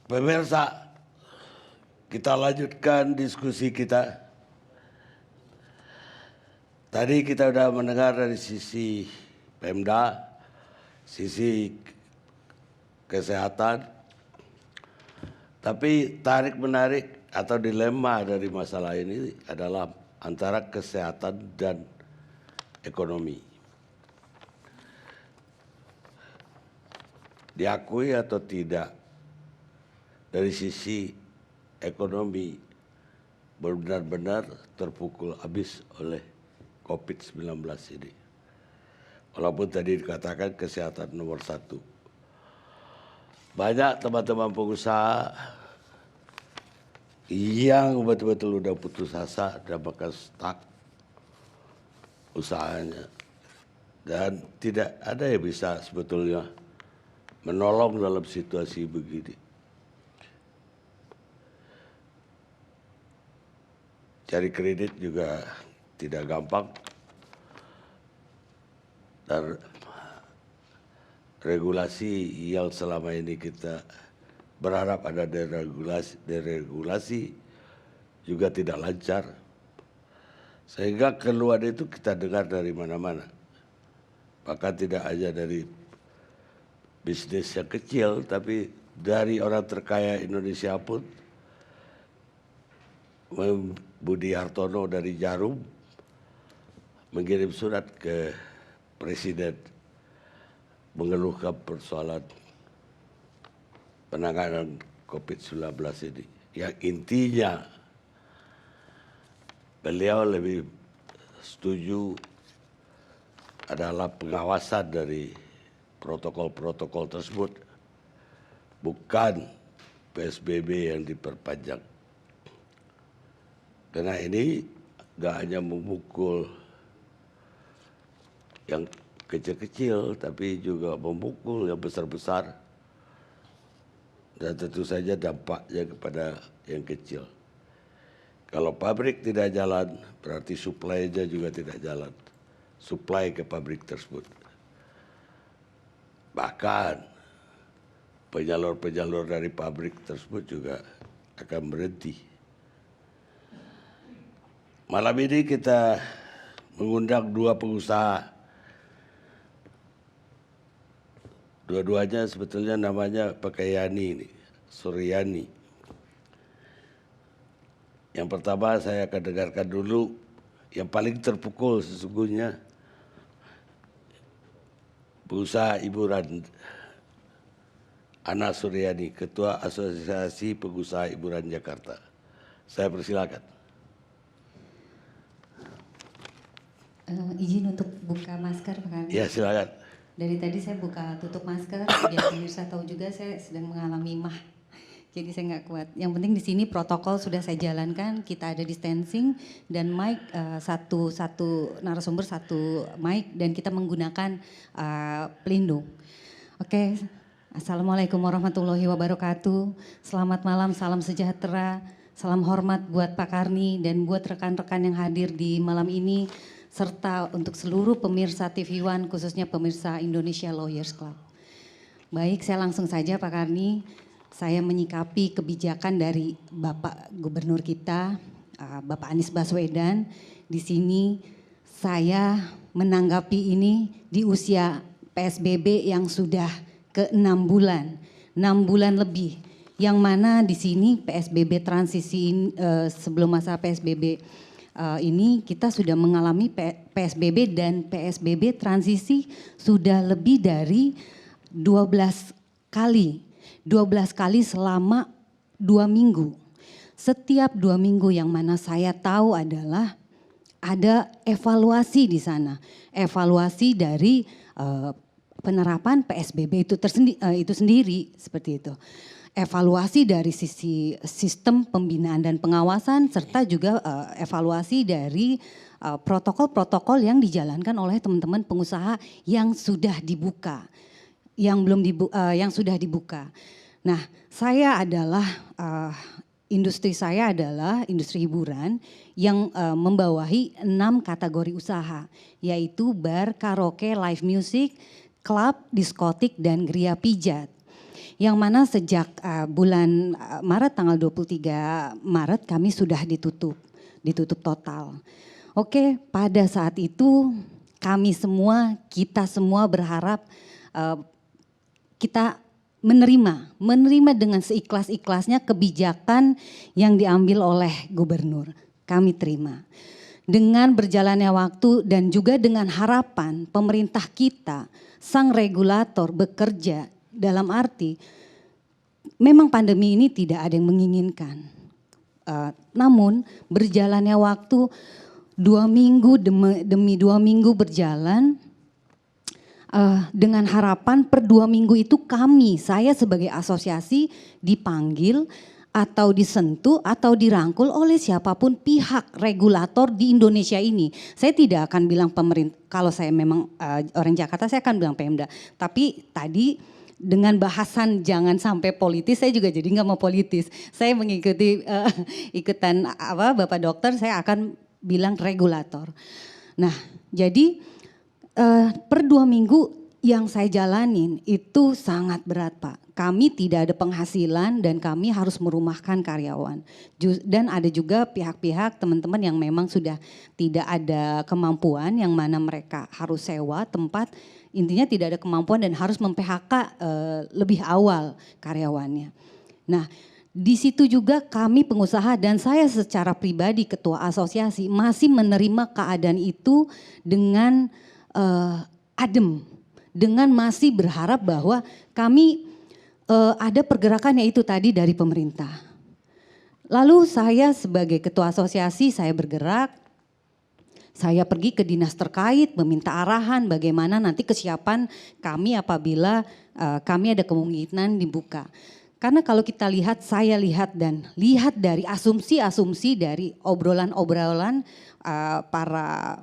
Pemirsa, kita lanjutkan diskusi kita. Tadi kita sudah mendengar dari sisi Pemda, sisi kesehatan, tapi tarik-menarik atau dilema dari masalah ini adalah antara kesehatan dan ekonomi. Diakui atau tidak, dari sisi ekonomi benar-benar terpukul habis oleh COVID-19 ini. Walaupun tadi dikatakan kesehatan nomor 1. Banyak teman-teman pengusaha yang betul-betul udah putus asa dan bahkan stuck usahanya. Dan tidak ada yang bisa sebetulnya menolong dalam situasi begini. Cari kredit juga tidak gampang. Dan regulasi yang selama ini kita berharap ada deregulasi juga tidak lancar. Sehingga keluhan itu kita dengar dari mana-mana. Bahkan tidak hanya dari bisnis yang kecil, tapi dari orang terkaya Indonesia pun. Budi Hartono dari Jarum mengirim surat ke Presiden mengeluhkan persoalan penanganan COVID-19 ini. Yang intinya beliau lebih setuju adalah pengawasan dari protokol-protokol tersebut, bukan PSBB yang diperpanjang. Karena ini gak hanya memukul yang kecil-kecil, tapi juga memukul yang besar-besar. Dan tentu saja dampaknya kepada yang kecil. Kalau pabrik tidak jalan, berarti supply-nya juga tidak jalan. Supply ke pabrik tersebut. Bahkan penyalur-penyalur dari pabrik tersebut juga akan berhenti. Malam ini kita mengundang 2 pengusaha. Dua-duanya sebetulnya namanya pakai Yani ini, Suryani. Yang pertama saya akan dengarkan dulu yang paling terpukul sesungguhnya, pengusaha hiburan Ana Suryani, Ketua Asosiasi Pengusaha Hiburan Jakarta. Saya persilakan. Izin untuk buka masker, Pak Kami. Ya, silakan. Dari tadi saya buka tutup masker, biar pemirsa tahu juga saya sedang mengalami mah. Jadi saya nggak kuat. Yang penting di sini protokol sudah saya jalankan, kita ada distancing dan mic satu narasumber satu mic dan kita menggunakan pelindung. Oke, Assalamualaikum warahmatullahi wabarakatuh. Selamat malam, salam sejahtera, salam hormat buat Pak Karni dan buat rekan-rekan yang hadir di malam ini, serta untuk seluruh pemirsa TV One, khususnya pemirsa Indonesia Lawyers Club. Baik, saya langsung saja Pak Karni. Saya menyikapi kebijakan dari Bapak Gubernur kita, Bapak Anies Baswedan. Di sini saya menanggapi ini di usia PSBB yang sudah ke 6 bulan, 6 bulan lebih. Yang mana di sini PSBB transisi sebelum masa PSBB ini kita sudah mengalami PSBB dan PSBB transisi sudah lebih dari 12 kali. 12 kali selama 2 minggu. Setiap 2 minggu yang mana saya tahu adalah ada evaluasi di sana. Evaluasi dari penerapan PSBB itu sendiri seperti itu. Evaluasi dari sisi sistem pembinaan dan pengawasan serta juga evaluasi dari protokol-protokol yang dijalankan oleh teman-teman pengusaha yang sudah dibuka, yang sudah dibuka. Nah, saya adalah industri saya adalah industri hiburan yang membawahi 6 kategori usaha, yaitu bar, karaoke, live music, klub, diskotik, dan geria pijat. yang mana sejak bulan Maret tanggal 23 Maret kami sudah ditutup total. Oke, pada saat itu kami semua, kita semua berharap kita menerima dengan seikhlas-ikhlasnya kebijakan yang diambil oleh gubernur. Kami terima. Dengan berjalannya waktu dan juga dengan harapan pemerintah kita, sang regulator bekerja dalam arti memang pandemi ini tidak ada yang menginginkan. Namun berjalannya waktu 2 minggu demi 2 minggu berjalan, dengan harapan per 2 minggu itu saya sebagai asosiasi dipanggil atau disentuh atau dirangkul oleh siapapun pihak regulator di Indonesia ini. Saya tidak akan bilang pemerintah, kalau saya memang orang Jakarta saya akan bilang Pemda. Tapi tadi dengan bahasan jangan sampai politis, saya juga jadi nggak mau politis. Saya mengikuti ikutan Bapak Dokter, saya akan bilang regulator. Nah jadi per 2 minggu yang saya jalanin itu sangat berat Pak. Kami tidak ada penghasilan dan kami harus merumahkan karyawan. Dan ada juga pihak-pihak teman-teman yang memang sudah tidak ada kemampuan, yang mana mereka harus sewa tempat, intinya tidak ada kemampuan dan harus mem-PHK lebih awal karyawannya. Nah di situ juga kami pengusaha dan saya secara pribadi ketua asosiasi masih menerima keadaan itu dengan adem, dengan masih berharap bahwa kami ada pergerakan yaitu tadi dari pemerintah. Lalu saya sebagai ketua asosiasi saya bergerak, saya pergi ke dinas terkait meminta arahan bagaimana nanti kesiapan kami apabila kami ada kemungkinan dibuka. Karena kalau kita lihat, saya lihat dari asumsi-asumsi dari obrolan-obrolan para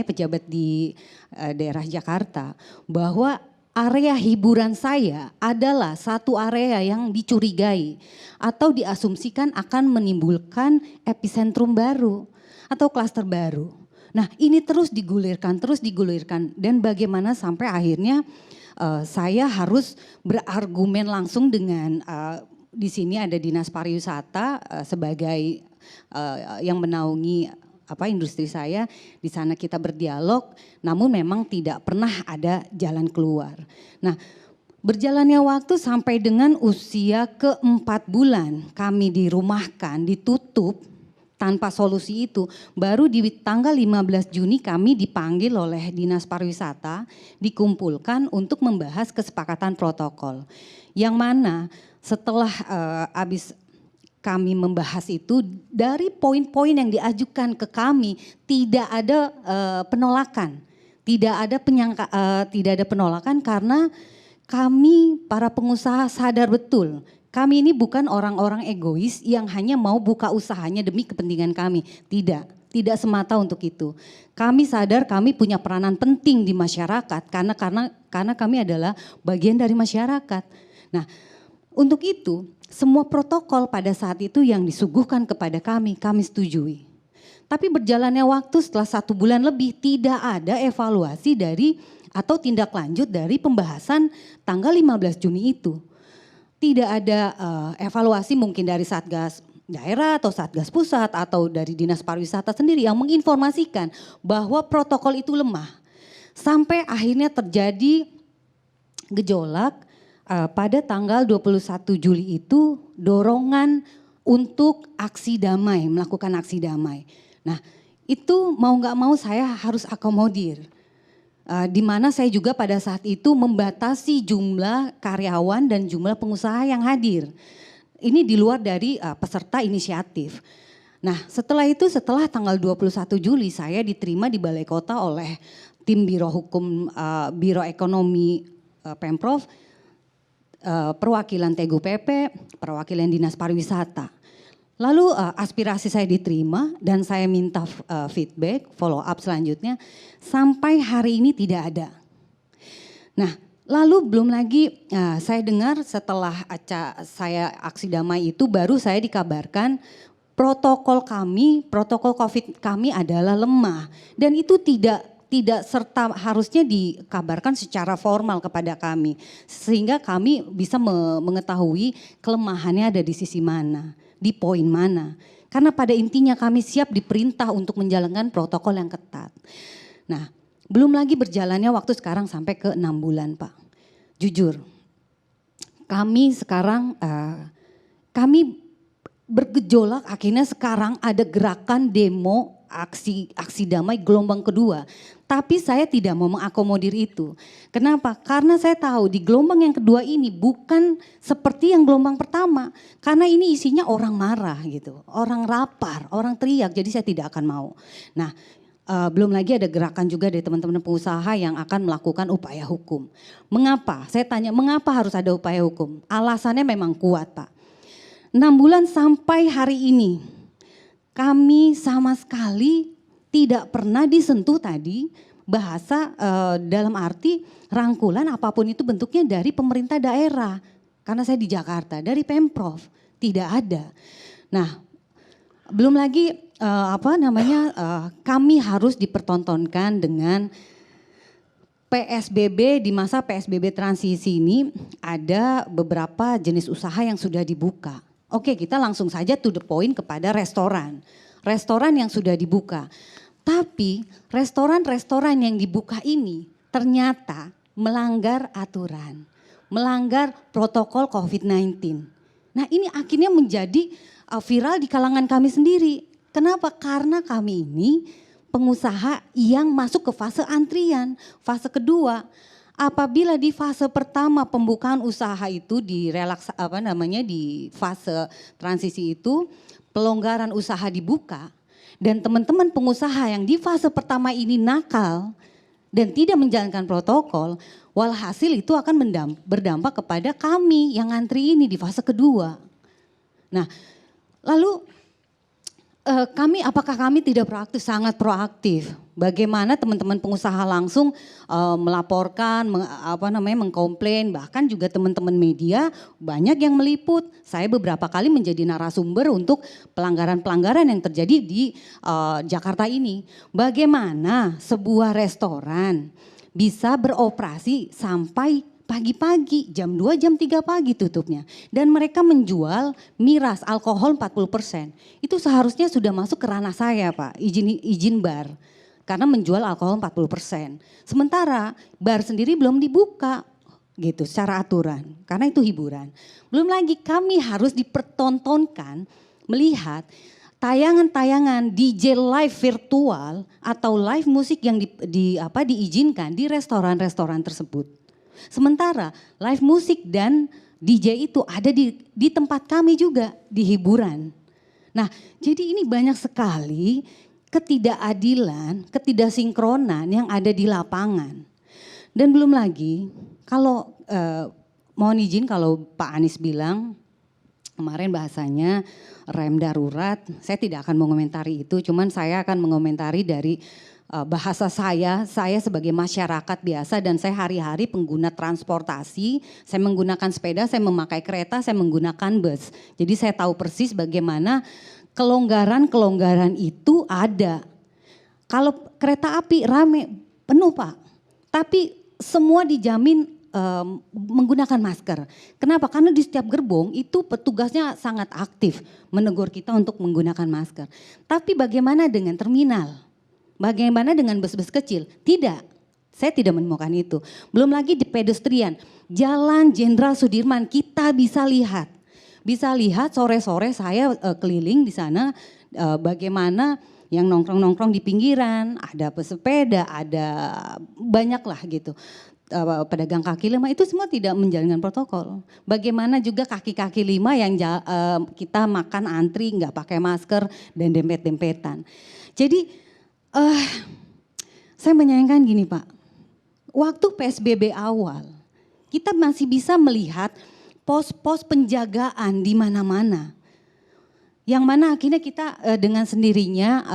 pejabat di daerah Jakarta, bahwa area hiburan saya adalah satu area yang dicurigai atau diasumsikan akan menimbulkan epicentrum baru atau klaster baru. Nah ini terus digulirkan dan bagaimana sampai akhirnya saya harus berargumen langsung dengan di sini ada Dinas Pariwisata sebagai yang menaungi industri saya. Di sana kita berdialog, namun memang tidak pernah ada jalan keluar. Nah berjalannya waktu sampai dengan usia ke-4 bulan kami dirumahkan, ditutup tanpa solusi itu. Baru di tanggal 15 Juni kami dipanggil oleh Dinas Pariwisata, dikumpulkan untuk membahas kesepakatan protokol. Yang mana setelah habis kami membahas itu, dari poin-poin yang diajukan ke kami tidak ada penolakan, tidak ada penolakan karena kami para pengusaha sadar betul kami ini bukan orang-orang egois yang hanya mau buka usahanya demi kepentingan kami, tidak semata untuk itu. Kami sadar kami punya peranan penting di masyarakat karena kami adalah bagian dari masyarakat. Nah untuk itu semua protokol pada saat itu yang disuguhkan kepada kami setujui. Tapi berjalannya waktu setelah 1 bulan lebih tidak ada evaluasi dari atau tindak lanjut dari pembahasan tanggal 15 Juni itu. Tidak ada evaluasi mungkin dari Satgas daerah atau Satgas pusat atau dari Dinas Pariwisata sendiri yang menginformasikan bahwa protokol itu lemah. Sampai akhirnya terjadi gejolak. Pada tanggal 21 Juli itu dorongan untuk aksi damai, melakukan aksi damai. Nah itu mau gak mau saya harus akomodir. Di mana saya juga pada saat itu membatasi jumlah karyawan dan jumlah pengusaha yang hadir. Ini di luar dari peserta inisiatif. Nah setelah itu, setelah tanggal 21 Juli saya diterima di Balai Kota oleh tim Biro Hukum, Biro Ekonomi Pemprov, perwakilan TGUPP, perwakilan Dinas Pariwisata. Lalu aspirasi saya diterima dan saya minta feedback, follow up selanjutnya. Sampai hari ini tidak ada. Nah lalu belum lagi saya dengar setelah saya aksi damai itu baru saya dikabarkan protokol COVID kami adalah lemah. Dan itu tidak serta harusnya dikabarkan secara formal kepada kami, sehingga kami bisa mengetahui kelemahannya ada di sisi mana, di poin mana. Karena pada intinya kami siap diperintah untuk menjalankan protokol yang ketat. Nah, belum lagi berjalannya waktu sekarang sampai ke 6 bulan Pak. Jujur, kami sekarang, kami bergejolak, akhirnya sekarang ada gerakan demo, aksi damai gelombang kedua. Tapi saya tidak mau mengakomodir itu. Kenapa? Karena saya tahu di gelombang yang kedua ini bukan seperti yang gelombang pertama. Karena ini isinya orang marah gitu, orang lapar, orang teriak, jadi saya tidak akan mau. Nah, belum lagi ada gerakan juga dari teman-teman pengusaha yang akan melakukan upaya hukum. Mengapa? Saya tanya, mengapa harus ada upaya hukum? Alasannya memang kuat Pak. 6 bulan sampai hari ini, kami sama sekali tidak pernah disentuh tadi bahasa dalam arti rangkulan apapun itu bentuknya dari pemerintah daerah. Karena saya di Jakarta, dari Pemprov tidak ada. Nah, belum lagi kami harus dipertontonkan dengan PSBB. Di masa PSBB transisi ini ada beberapa jenis usaha yang sudah dibuka. Oke, kita langsung saja to the point kepada restoran. Restoran yang sudah dibuka. Tapi restoran-restoran yang dibuka ini ternyata melanggar aturan, melanggar protokol COVID-19. Nah, ini akhirnya menjadi viral di kalangan kami sendiri. Kenapa? Karena kami ini pengusaha yang masuk ke fase antrian, fase kedua. Apabila di fase pertama pembukaan usaha itu di fase transisi itu pelonggaran usaha dibuka, dan teman-teman pengusaha yang di fase pertama ini nakal dan tidak menjalankan protokol, walhasil itu akan berdampak kepada kami yang antri ini di fase kedua. Nah, lalu apakah kami tidak proaktif? Sangat proaktif. Bagaimana teman-teman pengusaha langsung melaporkan, mengkomplain, bahkan juga teman-teman media banyak yang meliput. Saya beberapa kali menjadi narasumber untuk pelanggaran-pelanggaran yang terjadi di Jakarta ini. Bagaimana sebuah restoran bisa beroperasi sampai pagi-pagi, jam 2, jam 3 pagi tutupnya. Dan mereka menjual miras, alkohol 40%. Itu seharusnya sudah masuk ke ranah saya Pak, izin bar. Karena menjual alkohol 40%. Sementara bar sendiri belum dibuka gitu secara aturan. Karena itu hiburan. Belum lagi kami harus dipertontonkan melihat tayangan-tayangan DJ live virtual atau live musik yang diizinkan di restoran-restoran tersebut. Sementara live musik dan DJ itu ada di tempat kami juga, di hiburan. Nah, jadi ini banyak sekali ketidakadilan, ketidaksinkronan yang ada di lapangan. Dan belum lagi, kalau mohon izin kalau Pak Anies bilang, kemarin bahasanya rem darurat, saya tidak akan mengomentari itu, cuman saya akan mengomentari dari bahasa saya sebagai masyarakat biasa dan saya hari-hari pengguna transportasi, saya menggunakan sepeda, saya memakai kereta, saya menggunakan bus. Jadi saya tahu persis bagaimana kelonggaran-kelonggaran itu ada. Kalau kereta api rame, penuh Pak. Tapi semua dijamin menggunakan masker. Kenapa? Karena di setiap gerbong itu petugasnya sangat aktif menegur kita untuk menggunakan masker. Tapi bagaimana dengan terminal? Bagaimana dengan bus-bus kecil? Tidak, saya tidak menemukan itu. Belum lagi di pedestrian, Jalan Jenderal Sudirman kita bisa lihat. Bisa lihat sore-sore saya keliling di sana bagaimana yang nongkrong-nongkrong di pinggiran, ada pesepeda, ada banyak lah gitu. Pedagang kaki lima itu semua tidak menjalankan protokol. Bagaimana juga kaki-kaki lima yang kita makan antri nggak pakai masker dan dempet-dempetan. Jadi saya menyayangkan gini Pak, waktu PSBB awal kita masih bisa melihat pos-pos penjagaan di mana-mana. Yang mana akhirnya kita dengan sendirinya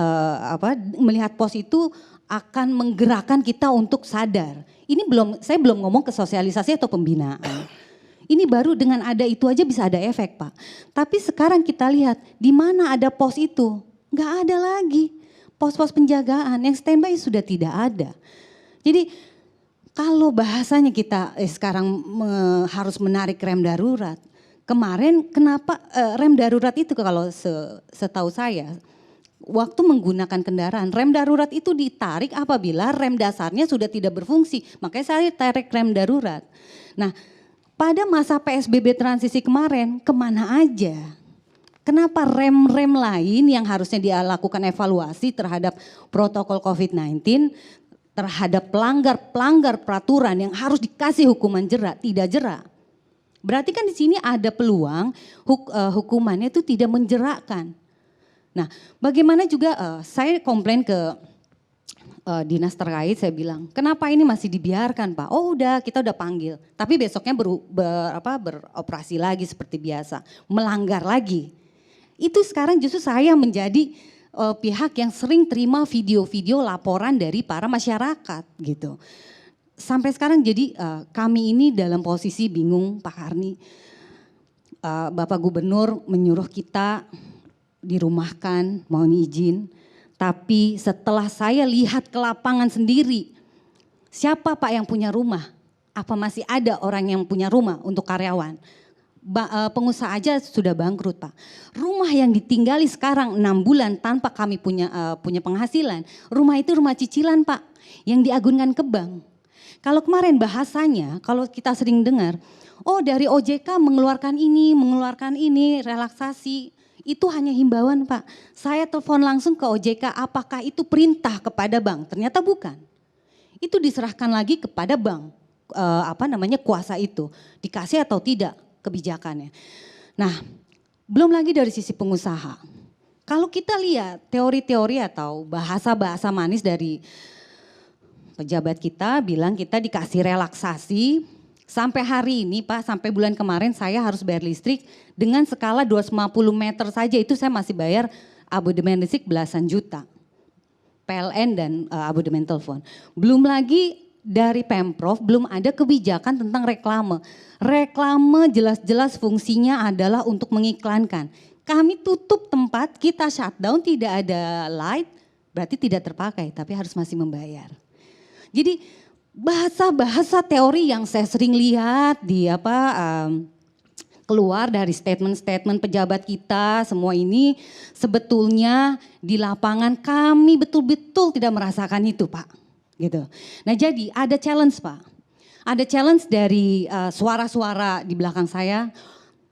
melihat pos itu akan menggerakkan kita untuk sadar. Ini saya belum ngomong ke sosialisasi atau pembinaan. Ini baru dengan ada itu aja bisa ada efek Pak. Tapi sekarang kita lihat di mana ada pos itu, nggak ada lagi. pos-pos penjagaan, yang standby sudah tidak ada. Jadi kalau bahasanya kita sekarang harus menarik rem darurat, kemarin kenapa rem darurat itu kalau setahu saya, waktu menggunakan kendaraan, rem darurat itu ditarik apabila rem dasarnya sudah tidak berfungsi. Makanya saya tarik rem darurat. Nah, pada masa PSBB transisi kemarin, kemana aja? Kenapa rem-rem lain yang harusnya dia lakukan evaluasi terhadap protokol COVID-19, terhadap pelanggar peraturan yang harus dikasih hukuman jerak, tidak jerak? Berarti kan di sini ada peluang hukumannya itu tidak menjerakkan. Nah, bagaimana juga saya komplain ke dinas terkait, saya bilang, kenapa ini masih dibiarkan Pak? Oh udah, kita udah panggil. Tapi besoknya beroperasi lagi seperti biasa, melanggar lagi. Itu sekarang justru saya menjadi pihak yang sering terima video-video laporan dari para masyarakat gitu. Sampai sekarang jadi kami ini dalam posisi bingung Pak Karni. Bapak Gubernur menyuruh kita dirumahkan, mohon izin. Tapi setelah saya lihat ke lapangan sendiri, siapa Pak yang punya rumah? Apa masih ada orang yang punya rumah untuk karyawan? Pengusaha aja sudah bangkrut Pak. Rumah yang ditinggali sekarang 6 bulan tanpa kami punya penghasilan. Rumah itu rumah cicilan Pak, yang diagunkan ke bank. Kalau kemarin bahasanya, kalau kita sering dengar, oh dari OJK mengeluarkan ini, relaksasi. Itu hanya himbauan Pak. Saya telepon langsung ke OJK, apakah itu perintah kepada bank? Ternyata bukan. Itu diserahkan lagi kepada bank, kuasa itu. Dikasih atau tidak kebijakannya. Nah, belum lagi dari sisi pengusaha. Kalau kita lihat teori-teori atau bahasa-bahasa manis dari pejabat kita bilang kita dikasih relaksasi, sampai hari ini Pak, sampai bulan kemarin saya harus bayar listrik dengan skala 250 meter saja itu saya masih bayar abodemen listrik belasan juta. PLN dan abodemen telepon. Belum lagi dari Pemprov belum ada kebijakan tentang reklame. Reklame jelas-jelas fungsinya adalah untuk mengiklankan. Kami tutup tempat, kita shutdown, tidak ada light, berarti tidak terpakai tapi harus masih membayar. Jadi bahasa-bahasa teori yang saya sering lihat di keluar dari statement-statement pejabat kita semua ini sebetulnya di lapangan kami betul-betul tidak merasakan itu Pak. Gitu. Nah jadi ada challenge Pak. Ada challenge dari suara-suara di belakang saya.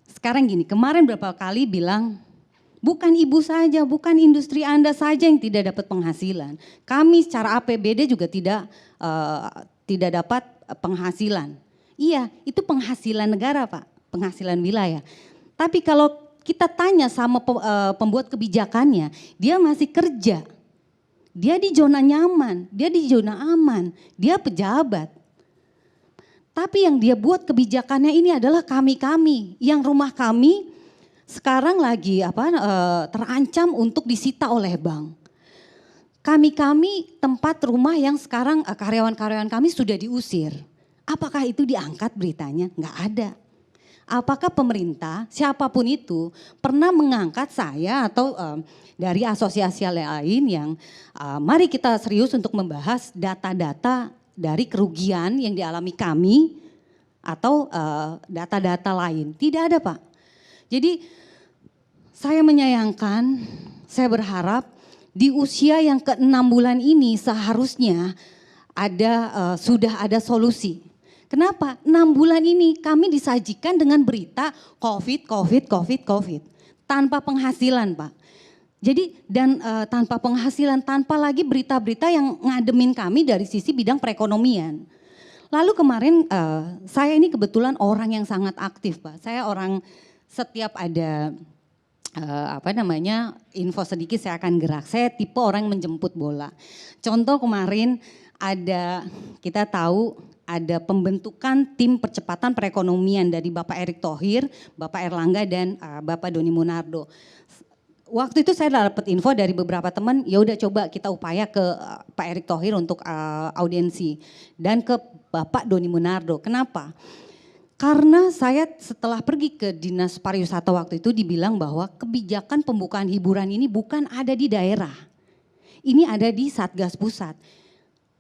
Sekarang gini, kemarin berapa kali bilang bukan ibu saja, bukan industri Anda saja yang tidak dapat penghasilan. Kami secara APBD juga tidak dapat penghasilan. Iya, itu penghasilan negara Pak, penghasilan wilayah. Tapi kalau kita tanya sama pembuat kebijakannya, dia masih kerja. Dia di zona nyaman, dia di zona aman, dia pejabat. Tapi yang dia buat kebijakannya ini adalah kami-kami, yang rumah kami sekarang lagi terancam untuk disita oleh bank. Kami-kami tempat rumah yang sekarang karyawan-karyawan kami sudah diusir. Apakah itu diangkat beritanya? Enggak ada. Apakah pemerintah, siapapun itu pernah mengangkat saya atau dari asosiasi lain yang mari kita serius untuk membahas data-data dari kerugian yang dialami kami atau data-data lain. Tidak ada Pak. Jadi saya menyayangkan, saya berharap di usia yang ke-6 bulan ini seharusnya sudah ada solusi. Kenapa? 6 bulan ini kami disajikan dengan berita COVID. Tanpa penghasilan Pak. Jadi tanpa penghasilan, tanpa lagi berita-berita yang ngademin kami dari sisi bidang perekonomian. Lalu kemarin saya ini kebetulan orang yang sangat aktif Pak. Saya orang setiap ada info sedikit saya akan gerak. Saya tipe orang yang menjemput bola. Contoh kemarin kita tahu ada pembentukan tim percepatan perekonomian dari Bapak Erick Thohir, Bapak Erlangga dan Bapak Doni Monardo. Waktu itu saya dapat info dari beberapa teman, ya udah coba kita upaya ke Pak Erick Thohir untuk audiensi dan ke Bapak Doni Monardo. Kenapa? Karena saya setelah pergi ke Dinas Pariwisata waktu itu dibilang bahwa kebijakan pembukaan hiburan ini bukan ada di daerah. ini ada di Satgas Pusat.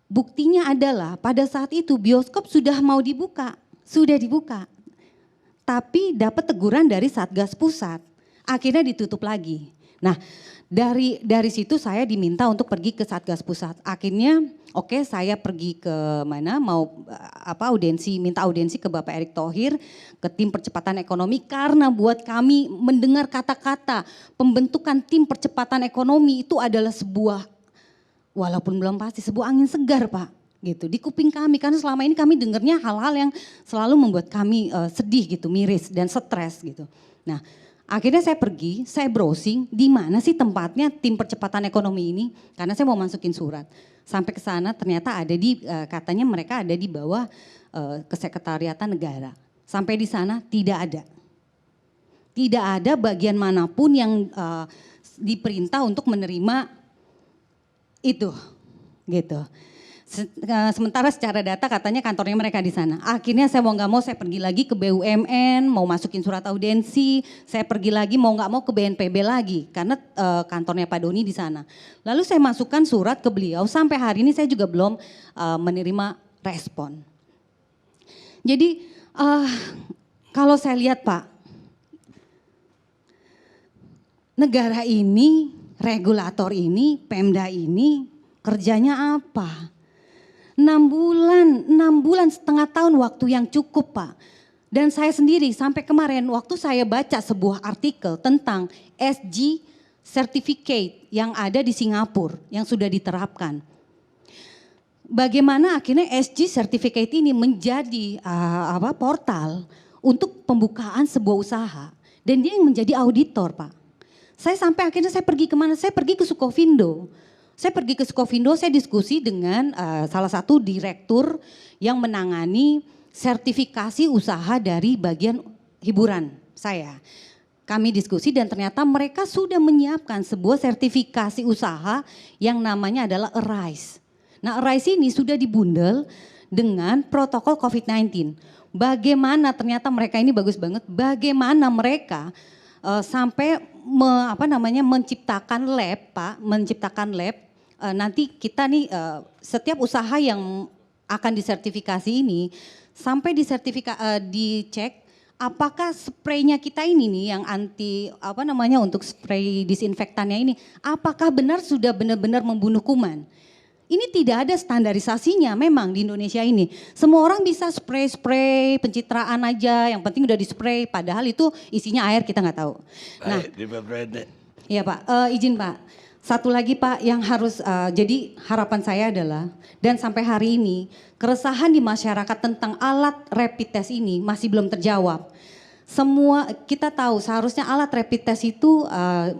Buktinya adalah pada saat itu bioskop sudah mau dibuka, sudah dibuka. Tapi dapat teguran dari Satgas Pusat, akhirnya ditutup lagi. Nah, dari situ saya diminta untuk pergi ke Satgas Pusat. Akhirnya oke, saya pergi ke mana, mau minta audiensi ke Bapak Erick Thohir, ke tim percepatan ekonomi, karena buat kami mendengar kata-kata pembentukan tim percepatan ekonomi itu adalah sebuah, walaupun belum pasti, sebuah angin segar Pak. Gitu di kuping kami, karena selama ini kami dengarnya hal-hal yang selalu membuat kami sedih gitu, miris dan stres gitu. Nah, akhirnya saya pergi, saya browsing di mana sih tempatnya tim percepatan ekonomi ini, karena saya mau masukin surat. Sampai ke sana ternyata ada di katanya mereka ada di bawah Kesekretariatan Negara. Sampai di sana tidak ada. Tidak ada bagian manapun yang diperintah untuk menerima itu. Gitu. Sementara secara data katanya kantornya mereka di sana. Akhirnya saya mau nggak mau saya pergi lagi ke BUMN, mau masukin surat audiensi, saya pergi lagi mau nggak mau ke BNPB lagi karena kantornya Pak Doni di sana. Lalu saya masukkan surat ke beliau, sampai hari ini saya juga belum menerima respon. Jadi kalau saya lihat Pak, negara ini, regulator ini, Pemda ini kerjanya apa? 6 bulan setengah tahun waktu yang cukup Pak. Dan saya sendiri sampai kemarin waktu saya baca sebuah artikel tentang SG Certificate yang ada di Singapura yang sudah diterapkan. Bagaimana akhirnya SG Certificate ini menjadi portal untuk pembukaan sebuah usaha. Dan dia yang menjadi auditor Pak. Saya sampai akhirnya saya pergi kemana? Saya pergi ke Sukovindo. Saya pergi ke Sukovindo, saya diskusi dengan salah satu direktur yang menangani sertifikasi usaha dari bagian hiburan saya. Kami diskusi dan ternyata mereka sudah menyiapkan sebuah sertifikasi usaha yang namanya adalah ARISE. Nah ARISE ini sudah dibundel dengan protokol COVID-19. Bagaimana ternyata mereka ini bagus banget, bagaimana mereka sampai menciptakan lab Pak, nanti kita nih setiap usaha yang akan disertifikasi ini sampai dicek apakah spraynya kita ini nih yang untuk spray disinfektannya ini apakah benar sudah benar-benar membunuh kuman. Ini tidak ada standarisasinya memang di Indonesia ini. Semua orang bisa spray pencitraan aja, yang penting udah di-spray padahal itu isinya air kita nggak tahu. Nah, iya Pak, izin Pak. Satu lagi Pak yang harus, jadi harapan saya adalah, dan sampai hari ini keresahan di masyarakat tentang alat rapid test ini masih belum terjawab. Semua kita tahu seharusnya alat rapid test itu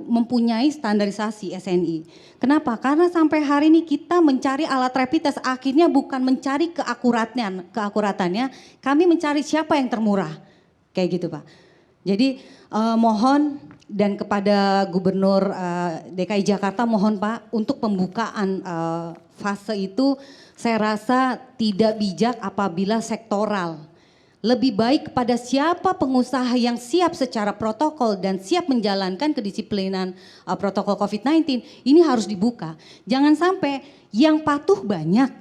mempunyai standarisasi SNI. Kenapa? Karena sampai hari ini kita mencari alat rapid test akhirnya bukan mencari keakuratannya, kami mencari siapa yang termurah. Kayak gitu Pak. Jadi mohon dan kepada Gubernur DKI Jakarta mohon Pak untuk pembukaan fase itu saya rasa tidak bijak apabila sektoral. Lebih baik kepada siapa pengusaha yang siap secara protokol dan siap menjalankan kedisiplinan protokol COVID-19 ini harus dibuka. Jangan sampai yang patuh banyak,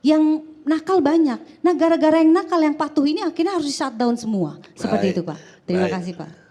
yang nakal banyak. Nah gara-gara yang nakal yang patuh ini akhirnya harus di shutdown semua. Seperti itu Pak. Terima kasih Pak.